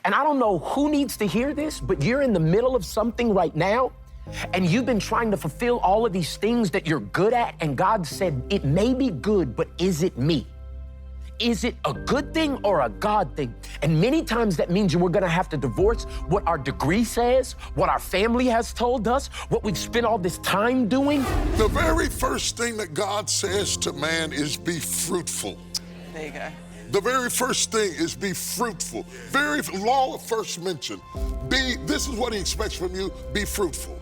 And I don't know who needs to hear this, but you're in the middle of something right now, and you've been trying to fulfill all of these things that you're good at, and God said, it may be good, but is it me? Is it a good thing or a God thing? And many times that means we're gonna have to divorce what our degree says, what our family has told us, what we've spent all this time doing. The very first thing that God says to man is be fruitful. There you go. The very first thing is be fruitful. Very law of first mention. This is what he expects from you, be fruitful.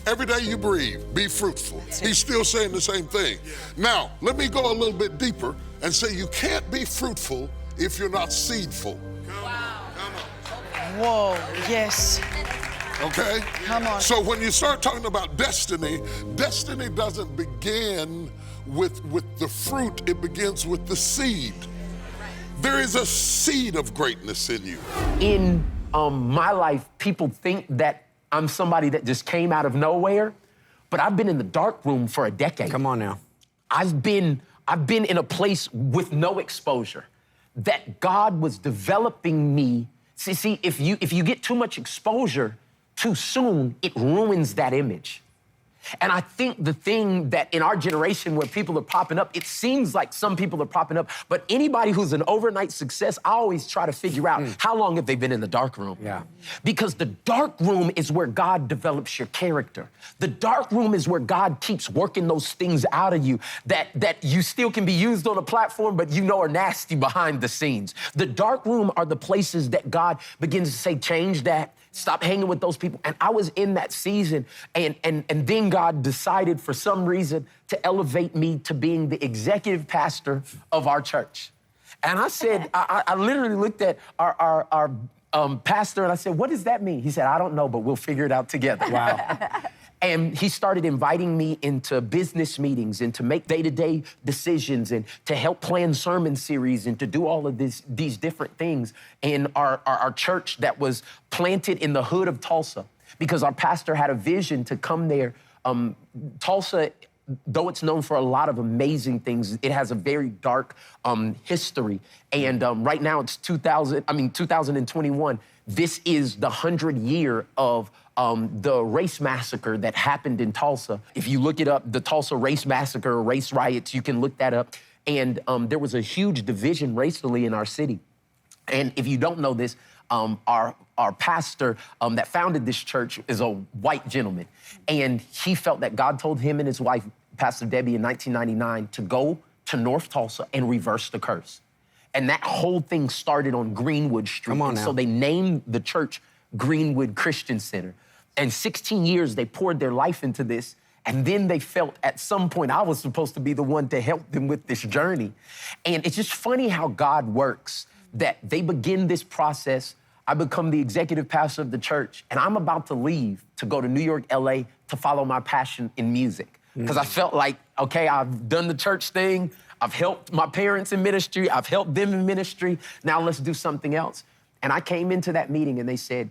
Every day you breathe, be fruitful. He's still saying the same thing. Now, let me go a little bit deeper and say you can't be fruitful if you're not seedful. Wow. Whoa, yes. Okay? Come on. So when you start talking about destiny, destiny doesn't begin with the fruit, it begins with the seed. There is a seed of greatness in you. In my life, people think that I'm somebody that just came out of nowhere, but I've been in the dark room for a decade. Come on now. I've been in a place with no exposure, that God was developing me. See, if you get too much exposure too soon, it ruins that image. And I think the thing that in our generation where people are popping up, it seems like some people are popping up, but anybody who's an overnight success, I always try to figure out how long have they been in the dark room? Yeah. Because the dark room is where God develops your character. The dark room is where God keeps working those things out of you that you still can be used on a platform, but you know are nasty behind the scenes. The dark room are the places that God begins to say, change that. Stop hanging with those people. And I was in that season, and then God decided for some reason to elevate me to being the executive pastor of our church. And I said, I literally looked at our pastor and I said, what does that mean? He said, I don't know, but we'll figure it out together. Wow. And he started inviting me into business meetings and to make day-to-day decisions and to help plan sermon series and to do all of these different things in our church that was planted in the hood of Tulsa, because our pastor had a vision to come there. Tulsa, though it's known for a lot of amazing things, it has a very dark history. And right now it's 2021. This is the 100th year of the race massacre that happened in Tulsa. If you look it up, the Tulsa race massacre, race riots, you can look that up. And there was a huge division racially in our city. And if you don't know this, our pastor that founded this church is a white gentleman. And he felt that God told him and his wife, Pastor Debbie, in 1999 to go to North Tulsa and reverse the curse. And that whole thing started on Greenwood Street. Come on now. So they named the church Greenwood Christian Center. And 16 years, they poured their life into this. And then they felt at some point I was supposed to be the one to help them with this journey. And it's just funny how God works, that they begin this process. I become the executive pastor of the church, and I'm about to leave to go to New York, LA to follow my passion in music. Because I felt like, okay, I've done the church thing. I've helped my parents in ministry. I've helped them in ministry. Now let's do something else. And I came into that meeting and they said,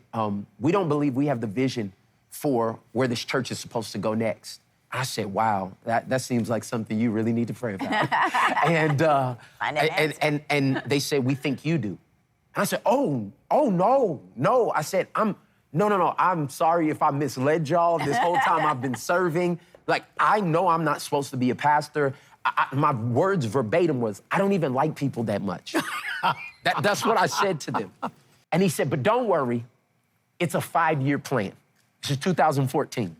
we don't believe we have the vision for where this church is supposed to go next. I said, wow, that seems like something you really need to pray about. and they said, we think you do. And I said, oh, no. I said, no. I'm sorry if I misled y'all this whole time I've been serving. Like, I know I'm not supposed to be a pastor. My words verbatim was, I don't even like people that much. That's what I said to them. And he said, but don't worry, it's a 5-year plan. This is 2014.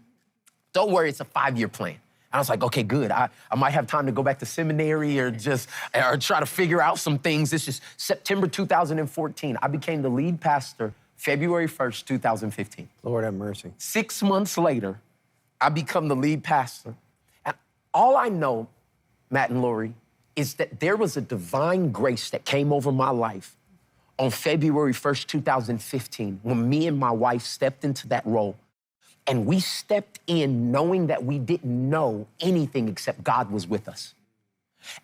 Don't worry, it's a 5-year plan. And I was like, okay, good. I might have time to go back to seminary or try to figure out some things. This is September 2014. I became the lead pastor February 1st, 2015. Lord have mercy. 6 months later, I become the lead pastor. And all I know, Matt and Laurie, is that there was a divine grace that came over my life on February 1st, 2015, when me and my wife stepped into that role. And we stepped in knowing that we didn't know anything except God was with us.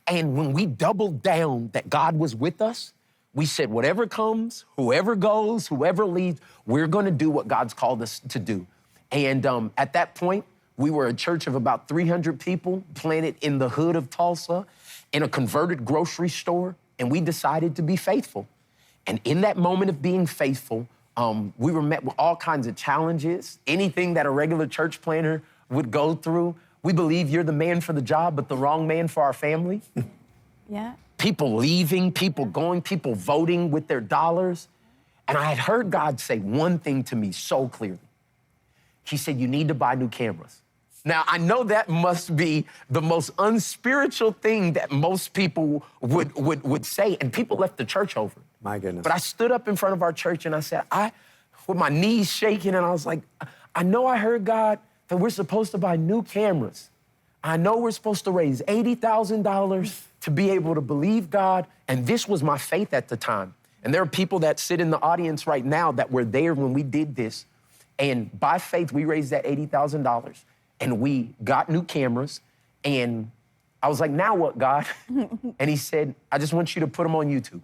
And when we doubled down that God was with us, we said, whatever comes, whoever goes, whoever leads, we're gonna do what God's called us to do. And at that point, we were a church of about 300 people planted in the hood of Tulsa in a converted grocery store, and we decided to be faithful. And in that moment of being faithful, we were met with all kinds of challenges, anything that a regular church planner would go through. We believe you're the man for the job, but the wrong man for our family. Yeah. People leaving, people going, people voting with their dollars. And I had heard God say one thing to me so clearly. He said, you need to buy new cameras. Now, I know that must be the most unspiritual thing that most people would say, and people left the church over it. My goodness. But I stood up in front of our church and I said, with my knees shaking, and I was like, I know I heard God that we're supposed to buy new cameras. I know we're supposed to raise $80,000 to be able to believe God, and this was my faith at the time. And there are people that sit in the audience right now that were there when we did this, and by faith, we raised that $80,000, and we got new cameras, and I was like, now what, God? And he said, I just want you to put them on YouTube.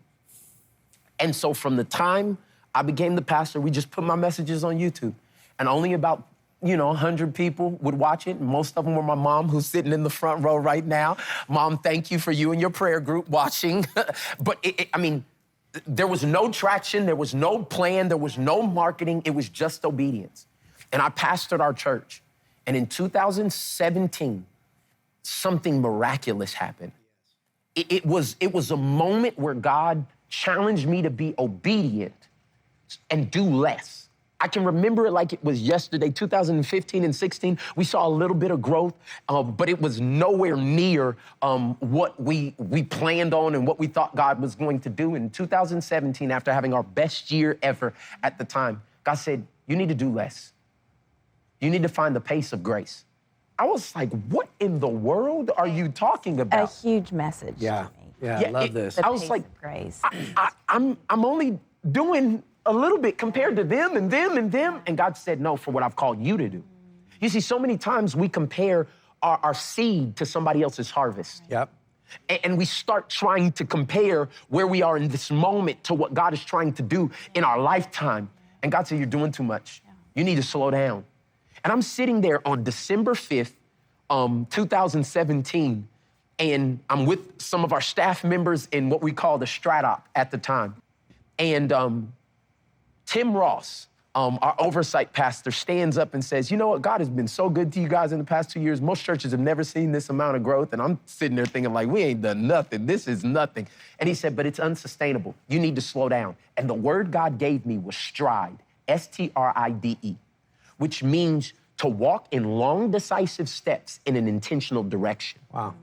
And so from the time I became the pastor, we just put my messages on YouTube, and only about 100 people would watch it. And most of them were my mom, who's sitting in the front row right now. Mom, thank you for you and your prayer group watching. But there was no traction, there was no plan, there was no marketing, it was just obedience. And I pastored our church. And in 2017, something miraculous happened. It was a moment where God challenged me to be obedient and do less. I can remember it like it was yesterday, 2015 and 16. We saw a little bit of growth, but it was nowhere near what we planned on and what we thought God was going to do. In 2017, after having our best year ever at the time, God said, you need to do less. You need to find the pace of grace. I was like, what in the world are you talking about? A huge message. Yeah, To me. yeah, I love this. The I was pace like, of grace. I'm only doing a little bit compared to them and them and them. And God said, no, for what I've called you to do. You see, so many times we compare our seed to somebody else's harvest. Yep. And we start trying to compare where we are in this moment to what God is trying to do in our lifetime. And God said, you're doing too much. You need to slow down. And I'm sitting there on December 5th, 2017, and I'm with some of our staff members in what we call the Strat-Op at the time. And Tim Ross, our oversight pastor, stands up and says, you know what, God has been so good to you guys in the past 2 years. Most churches have never seen this amount of growth. And I'm sitting there thinking like, we ain't done nothing. This is nothing. And he said, but it's unsustainable. You need to slow down. And the word God gave me was stride, S-T-R-I-D-E, which means to walk in long, decisive steps in an intentional direction. Wow.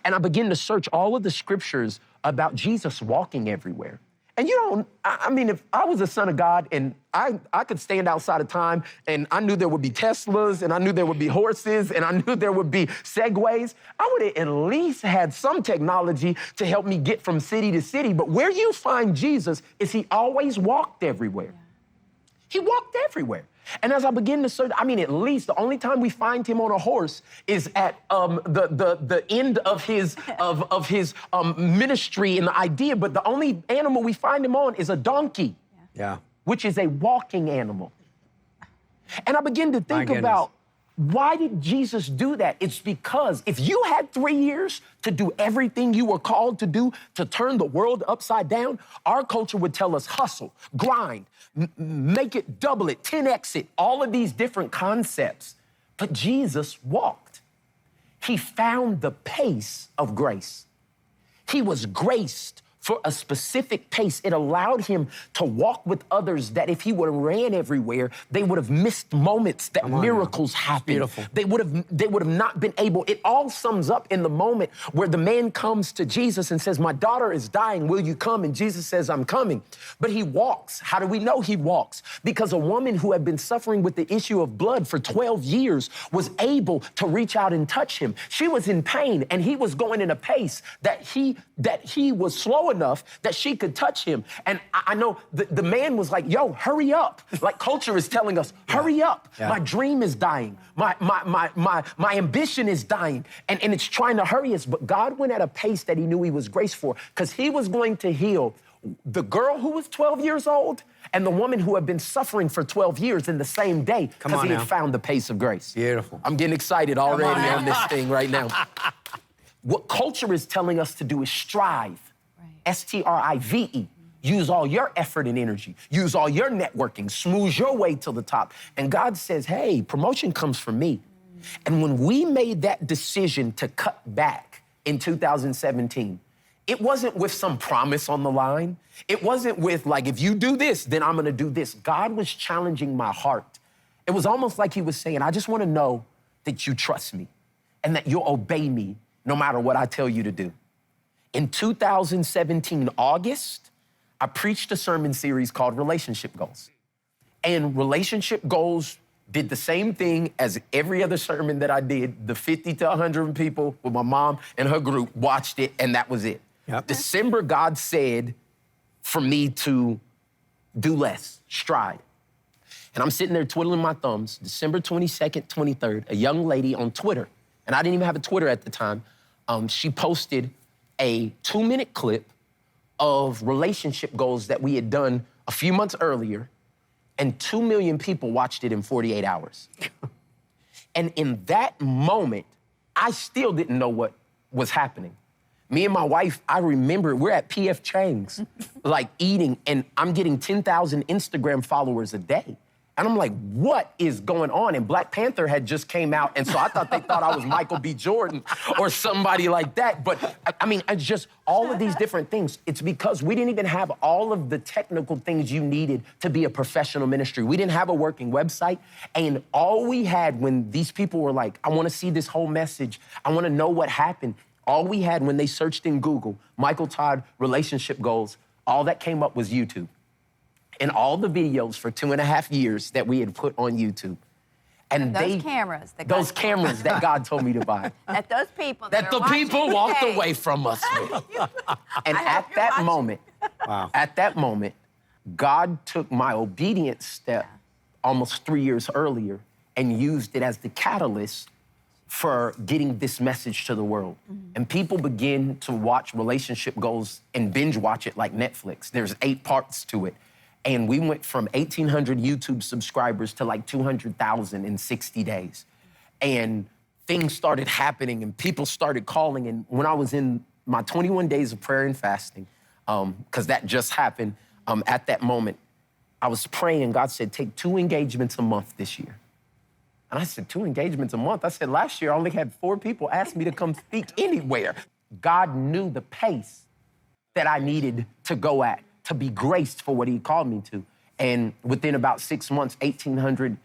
And I began to search all of the scriptures about Jesus walking everywhere. And if I was a son of God and I could stand outside of time and I knew there would be Teslas and I knew there would be horses and I knew there would be Segways, I would have at least had some technology to help me get from city to city. But where you find Jesus is he always walked everywhere. He walked everywhere. And as I begin to search, at least the only time we find him on a horse is at the end of his ministry and the idea. But the only animal we find him on is a donkey, which is a walking animal. And I begin to think about, why did Jesus do that? It's because if you had 3 years to do everything you were called to do, to turn the world upside down, our culture would tell us hustle, grind, make it, double it, 10x it, all of these different concepts. But Jesus walked. He found the pace of grace. He was graced for a specific pace. It allowed him to walk with others that if he would have ran everywhere, they would have missed moments that miracles happened. Beautiful. They would have not been able. It all sums up in the moment where the man comes to Jesus and says, my daughter is dying, will you come? And Jesus says, I'm coming. But he walks. How do we know he walks? Because a woman who had been suffering with the issue of blood for 12 years was able to reach out and touch him. She was in pain and he was going in a pace that he was slow enough that she could touch him. And I know the man was like, yo, hurry up. Like culture is telling us, hurry up. Yeah. My dream is dying. My ambition is dying. And it's trying to hurry us. But God went at a pace that he knew he was graced for, because he was going to heal the girl who was 12 years old and the woman who had been suffering for 12 years in the same day, because he had found the pace of grace. Beautiful. I'm getting excited already on this thing right now. What culture is telling us to do is strive, S-T-R-I-V-E, use all your effort and energy, use all your networking, smooth your way to the top. And God says, hey, promotion comes from me. And when we made that decision to cut back in 2017, it wasn't with some promise on the line. It wasn't with like, if you do this, then I'm gonna do this. God was challenging my heart. It was almost like he was saying, I just wanna know that you trust me and that you'll obey me no matter what I tell you to do. In 2017, August, I preached a sermon series called Relationship Goals. And Relationship Goals did the same thing as every other sermon that I did. The 50 to 100 people with my mom and her group watched it, and that was it. Yep. December, God said for me to do less, stride. And I'm sitting there twiddling my thumbs. December 22nd, 23rd, a young lady on Twitter, and I didn't even have a Twitter at the time, she posted a 2-minute clip of relationship goals that we had done a few months earlier, and 2 million people watched it in 48 hours. And in that moment, I still didn't know what was happening. Me and my wife, I remember we're at P.F. Chang's, like eating, and I'm getting 10,000 Instagram followers a day. And I'm like, what is going on? And Black Panther had just came out, and so I thought they thought I was Michael B. Jordan or somebody like that. But I mean, it's just all of these different things. It's because we didn't even have all of the technical things you needed to be a professional ministry. We didn't have a working website. And all we had when these people were like, I want to see this whole message, I want to know what happened. All we had when they searched in Google, Michael Todd relationship goals, all that came up was YouTube. And all the videos for 2.5 years that we had put on YouTube. And those cameras that God told me to buy. That those people that the people walked away from us with. And at that moment, God took my obedience step almost 3 years earlier and used it as the catalyst for getting this message to the world. And people begin to watch relationship goals and binge watch it like Netflix. There's 8 parts to it. And we went from 1,800 YouTube subscribers to like 200,000 in 60 days. And things started happening and people started calling. And when I was in my 21 days of prayer and fasting, because that just happened at that moment, I was praying and God said, take 2 engagements a month this year. And I said, 2 engagements a month? I said, last year I only had 4 people ask me to come speak anywhere. God knew the pace that I needed to go at, to be graced for what he called me to. And within about 6 months, 1,800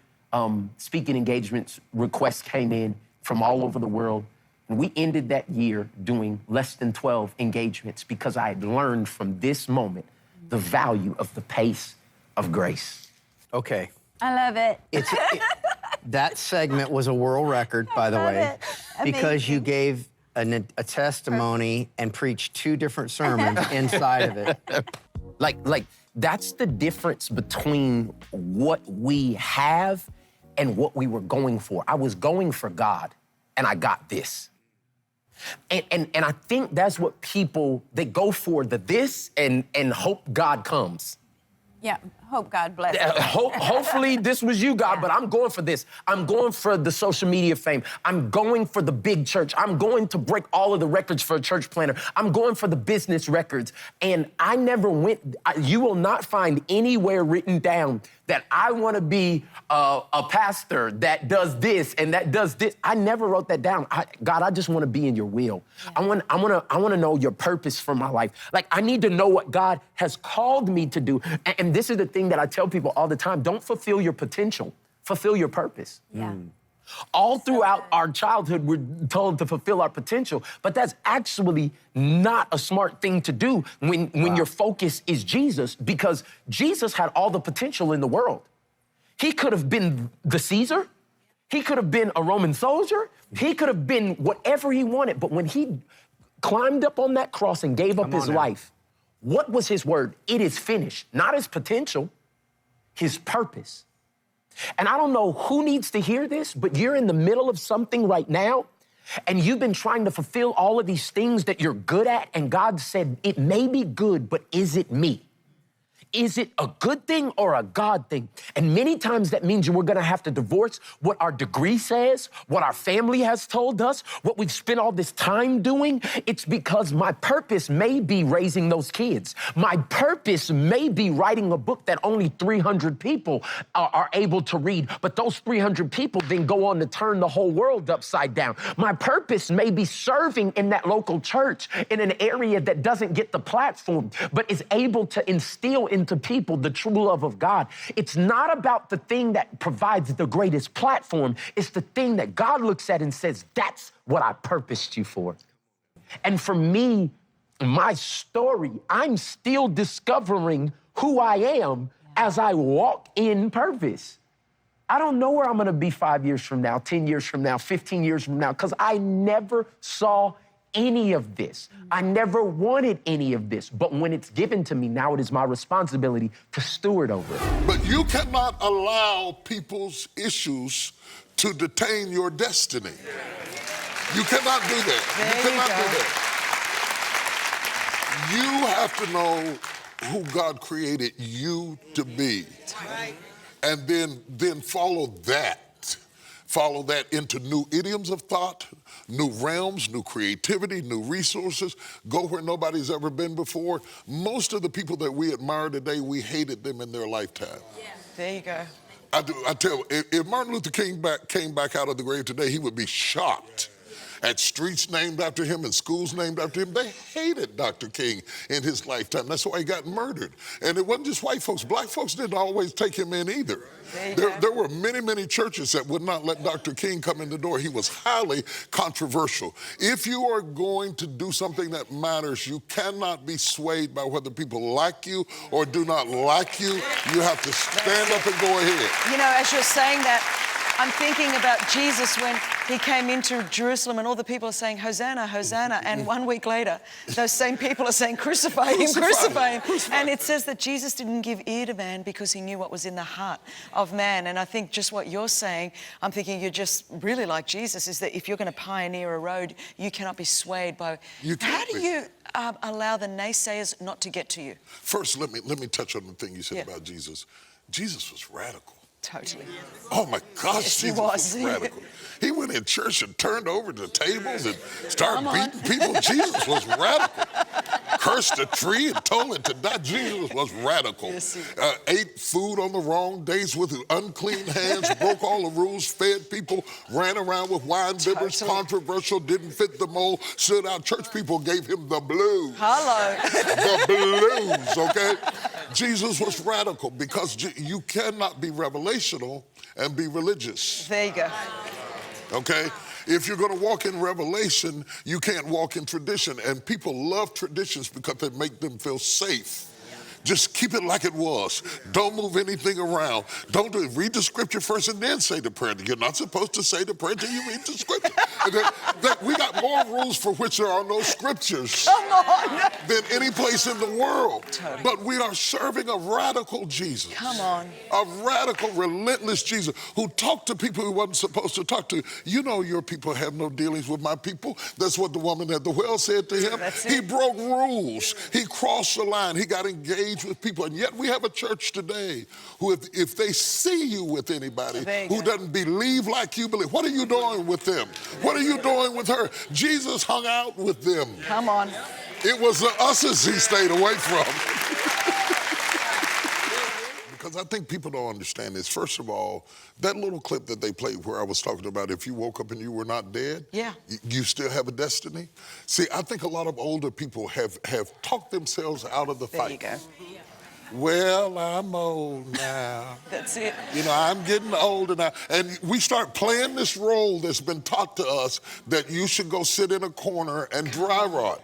speaking engagements requests came in from all over the world. And we ended that year doing less than 12 engagements because I had learned from this moment the value of the pace of grace. Okay. I love it. That segment was a world record, by the way, because you gave a testimony and preached 2 different sermons inside of it. Like that's the difference between what we have and what we were going for. I was going for God, and I got this. And I think that's what people, they go for the this and hope God comes. Yeah, hope God bless. Hopefully this was you, God, but I'm going for this. I'm going for the social media fame. I'm going for the big church. I'm going to break all of the records for a church planner. I'm going for the business records. And I never went, you will not find anywhere written down that I want to be a pastor that does this and that does this. I never wrote that down. God, I just want to be in your will. Yeah. I want to know your purpose for my life. Like, I need to know what God has called me to do. And this is the thing that I tell people all the time. Don't fulfill your potential. Fulfill your purpose. Yeah. All throughout our childhood, we're told to fulfill our potential, but that's actually not a smart thing to do when your focus is Jesus, because Jesus had all the potential in the world. He could have been the Caesar. He could have been a Roman soldier. He could have been whatever he wanted. But when he climbed up on that cross and gave up his life, what was his word? It is finished. Not his potential, his purpose. And I don't know who needs to hear this, but you're in the middle of something right now, and you've been trying to fulfill all of these things that you're good at, and God said, it may be good, but is it me? Is it a good thing or a God thing? And many times that means we're gonna have to divorce what our degree says, what our family has told us, what we've spent all this time doing. It's because my purpose may be raising those kids. My purpose may be writing a book that only 300 people are able to read, but those 300 people then go on to turn the whole world upside down. My purpose may be serving in that local church in an area that doesn't get the platform, but is able to instill into people the true love of God. It's not about the thing that provides the greatest platform. It's the thing that God looks at and says, that's what I purposed you for. And for me, my story, I'm still discovering who I am as I walk in purpose. I don't know where I'm gonna be 5 years from now, 10 years from now, 15 years from now, because I never saw any of this. I never wanted any of this. But when it's given to me, now it is my responsibility to steward over it. But you cannot allow people's issues to detain your destiny. You cannot do that. There you go. You have to know who God created you to be. And then follow that. Follow that into new idioms of thought, new realms, new creativity, new resources. Go where nobody's ever been before. Most of the people that we admire today, we hated them in their lifetime. There you go. I tell you, if Martin Luther King came back out of the grave today, he would be shocked at streets named after him and schools named after him. They hated Dr. King in his lifetime. That's why he got murdered. And it wasn't just white folks. Black folks didn't always take him in either. There were many, many churches that would not let Dr. King come in the door. He was highly controversial. If you are going to do something that matters, you cannot be swayed by whether people like you or do not like you. You have to stand up and go ahead. You know, as you're saying that, I'm thinking about Jesus when he came into Jerusalem and all the people are saying, Hosanna, Hosanna. And 1 week later, those same people are saying, crucify him, crucify him. And it says that Jesus didn't give ear to man because he knew what was in the heart of man. And I think just what you're saying, I'm thinking you're just really like Jesus, is that if you're going to pioneer a road, you cannot be swayed by... How do you allow the naysayers not to get to you? First, let me touch on the thing you said about Jesus. Jesus was radical. Totally. Oh my gosh, Yes, Jesus was radical. He went in church and turned over the tables and started beating people. Jesus was radical. Cursed a tree and told it to die. Jesus was radical. Yes, ate food on the wrong days with unclean hands, broke all the rules, fed people, ran around with wine bibbers, controversial, didn't fit the mold, stood out. Church people gave him the blues. Hello. The blues, okay? Jesus was radical because you cannot be revelational and be religious. There you go. Okay? If you're going to walk in revelation, you can't walk in tradition. And people love traditions because they make them feel safe. Just keep it like it was. Don't move anything around. Don't do it. Read the scripture first and then say the prayer. You're not supposed to say the prayer until you read the scripture. We got more rules for which there are no scriptures than any place in the world. Totally. But we are serving a radical Jesus. Come on. A radical, relentless Jesus who talked to people he wasn't supposed to talk to. You know your people have no dealings with my people. That's what the woman at the well said to him. He broke rules. He crossed the line. He got engaged with people. And yet we have a church today who, if they see you with anybody who doesn't believe like you believe, what are you doing with them? What are you doing with her? Jesus hung out with them. Come on. It was the us's he stayed away from. Because I think people don't understand this. First of all, that little clip that they played where I was talking about if you woke up and you were not dead, you still have a destiny. See, I think a lot of older people have talked themselves out of the fight. There you go. Well, I'm old now. That's it. You know, I'm getting older now. And we start playing this role that's been taught to us that you should go sit in a corner and dry rot.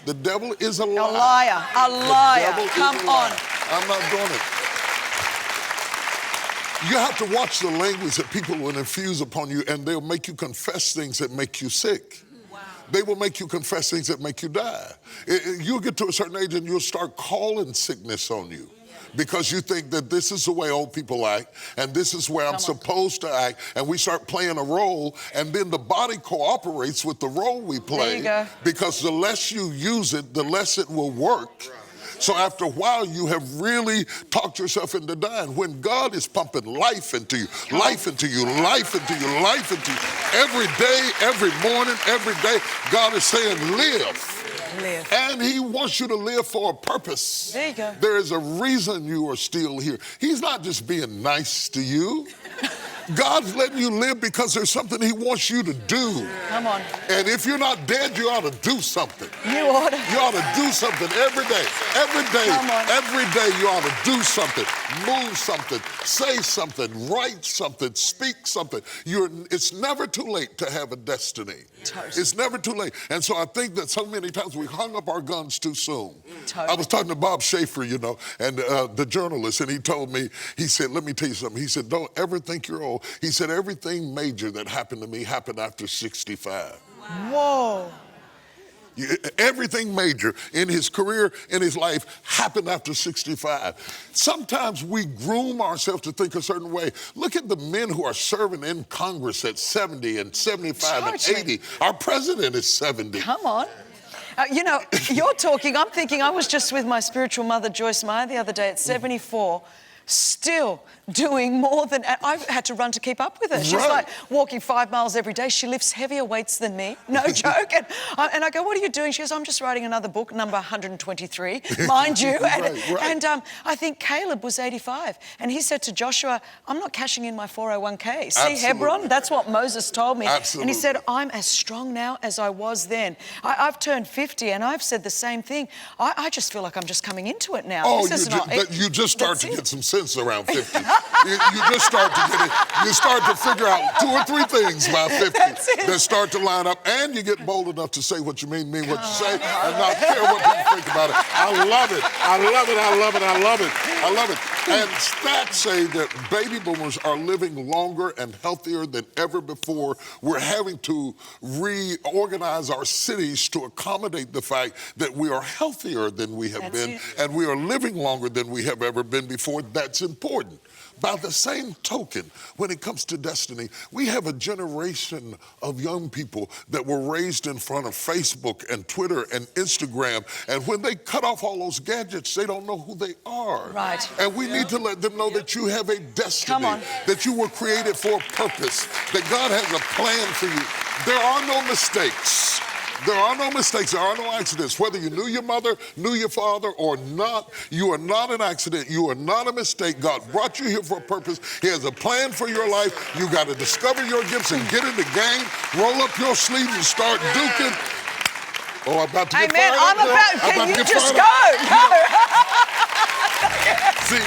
The devil is a liar. A liar. A liar. Come on. I'm not doing it. You have to watch the language that people will infuse upon you, and they'll make you confess things that make you sick. They will make you confess things that make you die. You'll get to a certain age and you'll start calling sickness on you because you think that this is the way old people act and this is where I'm supposed to act, and we start playing a role, and then the body cooperates with the role we play because the less you use it, the less it will work. So after a while, you have really talked yourself into dying. When God is pumping life into you, life into you, life into you, life into you, every day, every morning, every day, God is saying, live. Live. And he wants you to live for a purpose. There you go. There is a reason you are still here. He's not just being nice to you. God's letting you live because there's something he wants you to do. Come on. And if you're not dead, you ought to do something. You ought to. You ought to do something every day. Every day. Come on. Every day you ought to do something. Move something. Say something. Write something. Speak something. It's never too late to have a destiny. Totally. It's never too late. And so I think that so many times we hung up our guns too soon. Totally. I was talking to Bob Schaefer, you know, and the journalist, and he told me, he said, let me tell you something. He said, don't ever think you're old. He said, everything major that happened to me happened after 65. Whoa. Everything major in his career, in his life, happened after 65. Sometimes we groom ourselves to think a certain way. Look at the men who are serving in Congress at 70 and 75 and 80. Our president is 70. Come on. You know, you're talking, I'm thinking, I was just with my spiritual mother, Joyce Meyer, the other day at 74. Still doing more than I had to run to keep up with her. She's Right. like walking 5 miles every day. She lifts heavier weights than me, no joke. And I go, what are you doing? She goes, I'm just writing another book, number 123, mind you. Right. And I think Caleb was 85, and he said to Joshua, I'm not cashing in my 401k. See Absolutely. Hebron? That's what Moses told me. Absolutely. And he said, I'm as strong now as I was then. I've turned 50, and I've said the same thing. I just feel like I'm just coming into it now. Oh, This is you just start that's to it. get some sense around 50. you just start to get it. You start to figure out 2 or 3 things by 50 that start to line up, and you get bold enough to say what you mean what you say, and not care what people think about it. I love it. I love it. I love it. I love it. I love it. And stats say that baby boomers are living longer and healthier than ever before. We're having to reorganize our cities to accommodate the fact that we are healthier than we have been, and we are living longer than we have ever been before. That's important. By the same token, when it comes to destiny, we have a generation of young people that were raised in front of Facebook and Twitter and Instagram, and when they cut off all those gadgets, they don't know who they are. Right. And we need to let them know that you have a destiny, Come on. that you were created for a purpose, that God has a plan for you. There are no mistakes. There are no mistakes. There are no accidents. Whether you knew your mother, knew your father, or not, you are not an accident. You are not a mistake. God brought you here for a purpose. He has a plan for your life. You got to discover your gifts and get in the game. Roll up your sleeves and start duking. Oh, I'm about to get Amen. fired I'm up. about, I'm can you to get just fired go? up. See,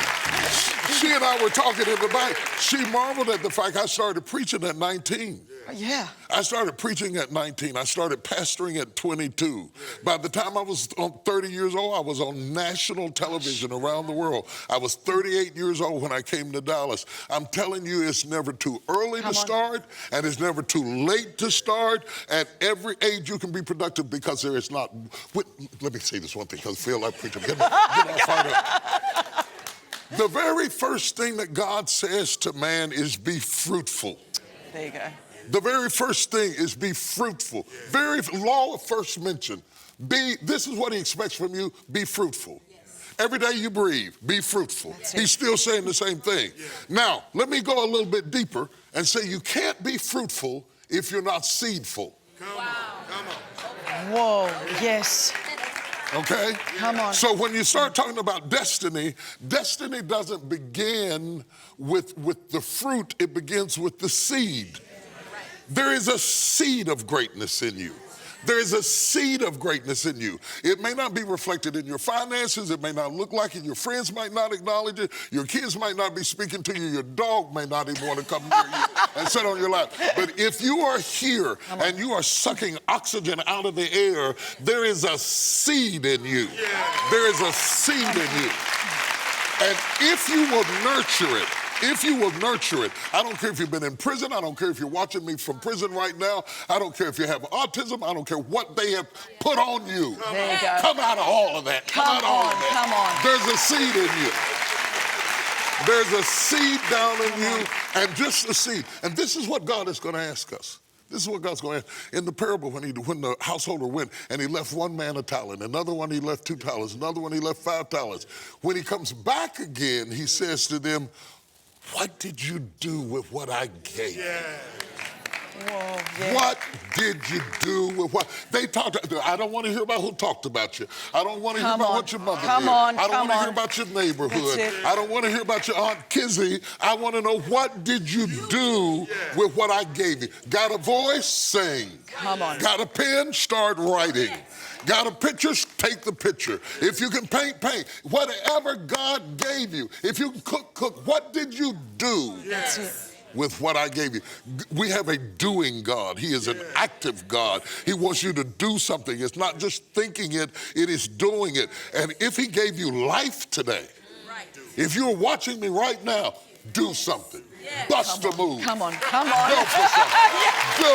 she and I were talking in the back. She marveled at the fact I started preaching at 19. Yeah. I started preaching at 19. I started pastoring at 22. By the time I was 30 years old, I was on national television around the world. I was 38 years old when I came to Dallas. I'm telling you, it's never too early to start, and it's never too late to start. At every age, you can be productive because there is not. Let me say this one thing because I feel like preaching. Get all fired up. The very first thing that God says to man is be fruitful. There you go. The very first thing is be fruitful. Very law of first mention. This is what he expects from you, be fruitful. Every day you breathe, be fruitful. He's still saying the same thing. Now, let me go a little bit deeper and say you can't be fruitful if you're not seedful. Come on. Whoa, yes. Okay? Come on. So when you start talking about destiny, destiny doesn't begin with the fruit, it begins with the seed. There is a seed of greatness in you. There is a seed of greatness in you. It may not be reflected in your finances. It may not look like it. Your friends might not acknowledge it. Your kids might not be speaking to you. Your dog may not even want to come near you and sit on your lap. But if you are here and you are sucking oxygen out of the air, there is a seed in you. There is a seed in you. And if you will nurture it, I don't care if you've been in prison, I don't care if you're watching me from prison right now, I don't care if you have autism, I don't care what they have put on you. There you go. Come out of all of that. Come out of all of that. Come on. There's a seed in you. There's a seed down in you, and just a seed. And this is what God is going to ask us. This is what God's going to ask. In the parable, when the householder went and he left one man a talent, another one he left 2 talents, another one he left 5 talents. When he comes back again, he says to them, what did you do with what I gave you? Whoa, yeah. What did you do with what? They talked. I don't want to hear about who talked about you. I don't want to hear about what your mother did. I don't want to hear about your neighborhood. I don't want to hear about your Aunt Kizzy. I want to know, what did you do with what I gave you? Got a voice? Sing. Come on. Got a pen? Start writing. Got a picture? Take the picture. If you can paint, paint. Whatever God gave you. If you can cook, cook. What did you do? That's it. With what I gave you? We have a doing God. He is an active God. He wants you to do something. It's not just thinking it, it is doing it. And if he gave you life today, if you're watching me right now, do something. Bust a move. Come on, come on. Go for something. Do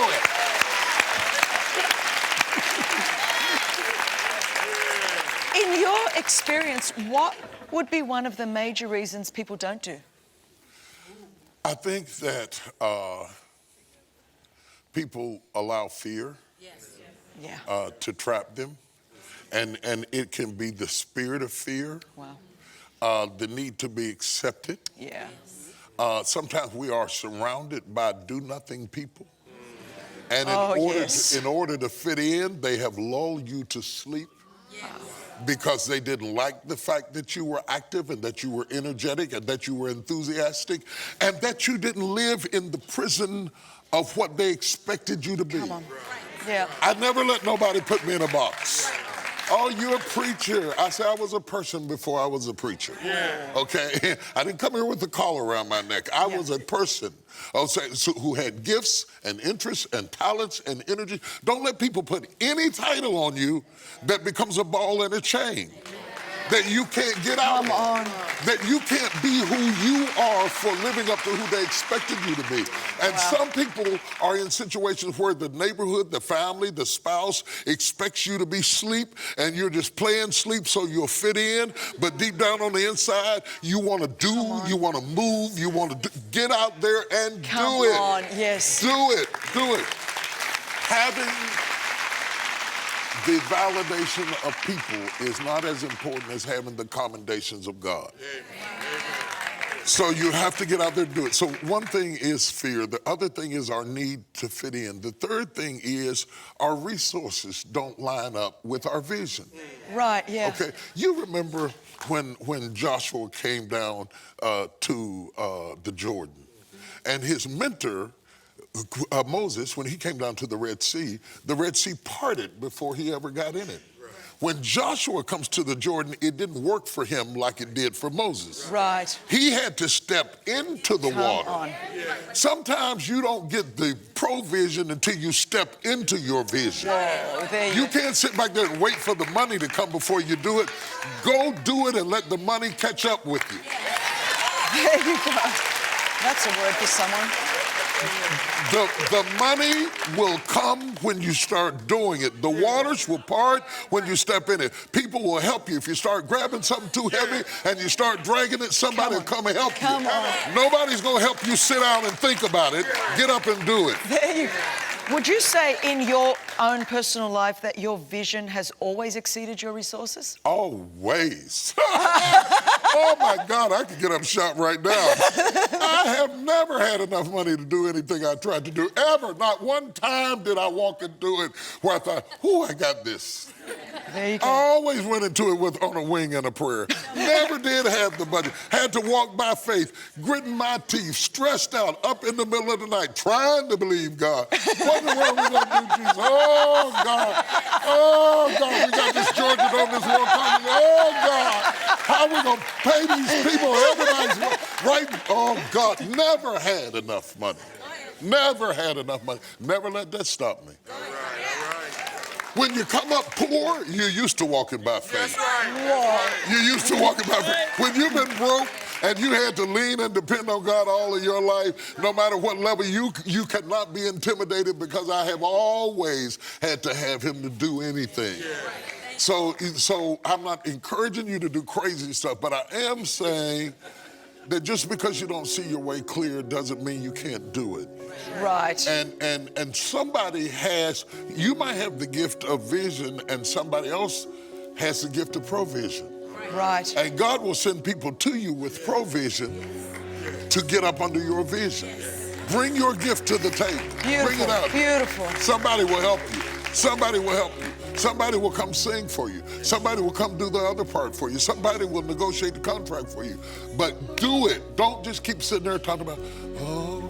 it. In your experience, what would be one of the major reasons people don't do? I think that people allow fear to trap them. And it can be the spirit of fear. Wow. The need to be accepted. Yeah. Sometimes we are surrounded by do-nothing people. And in order to fit in, they have lulled you to sleep. Because they didn't like the fact that you were active and that you were energetic and that you were enthusiastic and that you didn't live in the prison of what they expected you to be. Come on. Yeah. I never let nobody put me in a box. Oh, you're a preacher. I said I was a person before I was a preacher. Okay? I didn't come here with a collar around my neck. I was a person who had gifts and interests and talents and energy. Don't let people put any title on you that becomes a ball and a chain. That you can't get out of. That you can't be who you are for living up to who they expected you to be. And some people are in situations where the neighborhood, the family, the spouse expects you to be sleep, and you're just playing sleep so you'll fit in. But deep down on the inside, you want to do, you want to move, you want to get out there and do it. Come on, yes. Do it, do it. Having the validation of people is not as important as having the commendations of God. So you have to get out there and do it. So one thing is fear. The other thing is our need to fit in. The third thing is our resources don't line up with our vision. Right, yeah. Okay, you remember when Joshua came down to the Jordan, and his mentor, Moses, when he came down to the Red Sea parted before he ever got in it. When Joshua comes to the Jordan, it didn't work for him like it did for Moses. Right. He had to step into the water. Sometimes you don't get the provision until you step into your vision. You can't sit back there and wait for the money to come before you do it. Go do it and let the money catch up with you. There you go. That's a word for someone. The money will come when you start doing it. The waters will part when you step in it. People will help you. If you start grabbing something too heavy and you start dragging it, somebody will come and help you. Nobody's going to help you sit down and think about it. Get up and do it. There you go. Would you say in your own personal life that your vision has always exceeded your resources? Always. Oh my God, I could get up and shout right now. I have never had enough money to do anything I tried to do, ever. Not one time did I walk into it where I thought, oh, I got this. There you go. I always went into it on a wing and a prayer. Never did have the budget. Had to walk by faith, gritting my teeth, stressed out, up in the middle of the night, trying to believe God. What in the world are we going to do, Jesus? Oh, God. Oh, God. We got this Georgia on this world coming. Oh, God. How are we going to pay these people? Everybody's right. Oh, God. Never had enough money. Never had enough money. Never let that stop me. When you come up poor, you're used to walking by faith. You're used to walking by faith. When you've been broke and you had to lean and depend on God all of your life, no matter what level, you cannot be intimidated because I have always had to have him to do anything. So I'm not encouraging you to do crazy stuff, but I am saying that just because you don't see your way clear doesn't mean you can't do it. Right. And somebody has, you might have the gift of vision and somebody else has the gift of provision. Right. And God will send people to you with provision to get up under your vision. Bring your gift to the table. Beautiful, Bring it out. beautiful. Somebody will help you. Somebody will help you. Somebody will come sing for you. Somebody will come do the other part for you. Somebody will negotiate the contract for you. But do it. Don't just keep sitting there talking about, oh,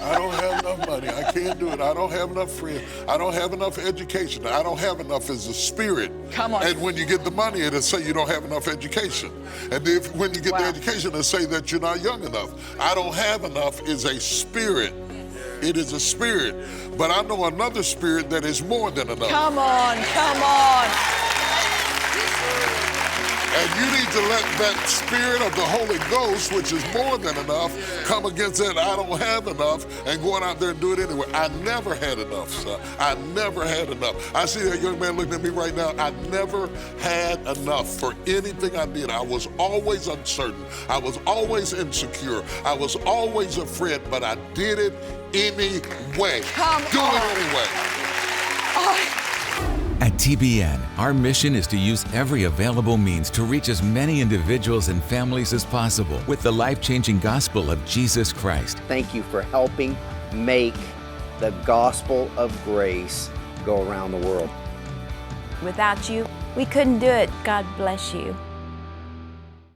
I don't have enough money. I can't do it. I don't have enough friends. I don't have enough education. I don't have enough as a spirit. Come on. And when you get the money, it'll say you don't have enough education. And if, when you get the education, it'll say that you're not young enough. I don't have enough is a spirit. It is a spirit. But I know another spirit that is more than enough. Come on, come on. And you need to let that spirit of the Holy Ghost, which is more than enough, come against that I don't have enough and going out there and do it anyway. I never had enough, son. I never had enough. I see that young man looking at me right now. I never had enough for anything I did. I was always uncertain. I was always insecure. I was always afraid, but I did it anyway. Do it anyway. At TBN, our mission is to use every available means to reach as many individuals and families as possible with the life-changing gospel of Jesus Christ. Thank you for helping make the gospel of grace go around the world. Without you, we couldn't do it. God bless you.